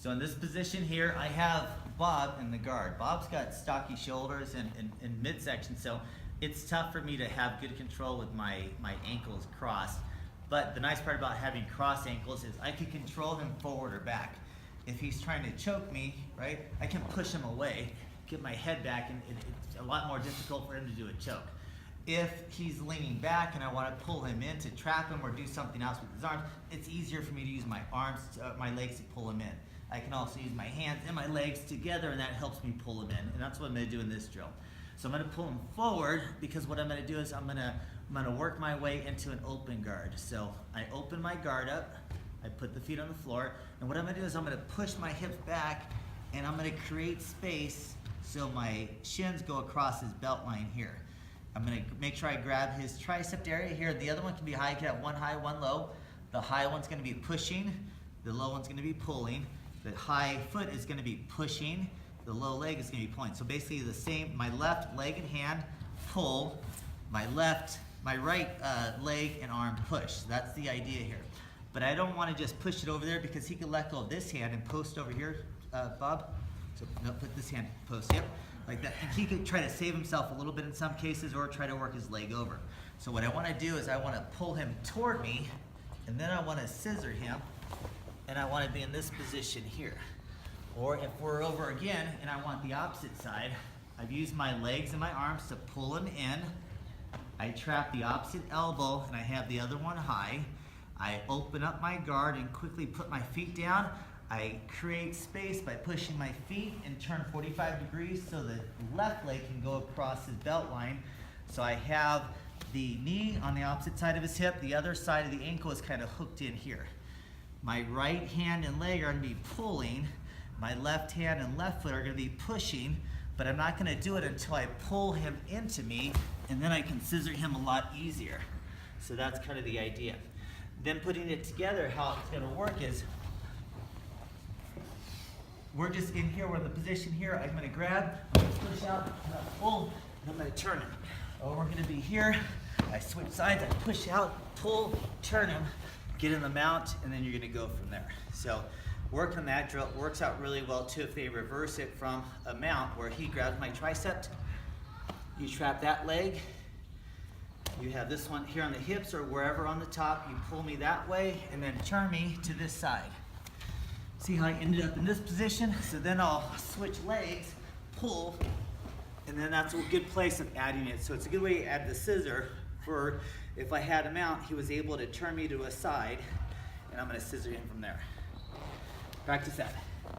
So in this position here, I have Bob in the guard. Bob's got stocky shoulders and midsection, so it's tough for me to have good control with my ankles crossed. But the nice part about having crossed ankles is I can control him forward or back. If he's trying to choke me, right, I can push him away, get my head back, and it's a lot more difficult for him to do a choke. If he's leaning back and I want to pull him in to trap him or do something else with his arms, it's easier for me to use my arms, my legs to pull him in. I can also use my hands and my legs together, and that helps me pull him in. And that's what I'm going to do in this drill. So I'm going to pull him forward, because what I'm going to do is I'm going to work my way into an open guard. So I open my guard up, I put the feet on the floor, and what I'm going to do is I'm going to push my hips back, and I'm going to create space so my shins go across his belt line here. I'm going to make sure I grab his tricep area here. The other one can be high. You can have one high, one low. The high one's going to be pushing. The low one's going to be pulling. The high foot is going to be pushing. The low leg is going to be pulling. So basically the same, my left leg and hand pull, my right leg and arm push. That's the idea here. But I don't want to just push it over there, because he can let go of this hand and post over here, Bob. So no, put this hand, post, yep, like that. And he could try to save himself a little bit in some cases, or try to work his leg over. So what I want to do is I want to pull him toward me, and then I want to scissor him, and I want to be in this position here. Or if we're over again and I want the opposite side, I've used my legs and my arms to pull him in. I trap the opposite elbow and I have the other one high. I open up my guard and quickly put my feet down. I create space by pushing my feet and turn 45 degrees so the left leg can go across his belt line. So I have the knee on the opposite side of his hip. The other side of the ankle is kind of hooked in here. My right hand and leg are going to be pulling. My left hand and left foot are going to be pushing, but I'm not going to do it until I pull him into me, and then I can scissor him a lot easier. So that's kind of the idea. Then putting it together, how it's going to work is, we're just in here, we're in the position here. I'm going to grab, I'm going to push out, I'm going to pull, and I'm going to turn him. Or we're going to be here, I switch sides, I push out, pull, turn him, get in the mount, and then you're going to go from there. So work on that drill. It works out really well too if they reverse it from a mount where he grabs my tricep, you trap that leg, you have this one here on the hips or wherever on the top, you pull me that way and then turn me to this side. See how I ended up in this position? So then I'll switch legs, pull, and then that's a good place of adding it. So it's a good way to add the scissor for if I had him out, he was able to turn me to a side, and I'm going to scissor him from there. Practice that.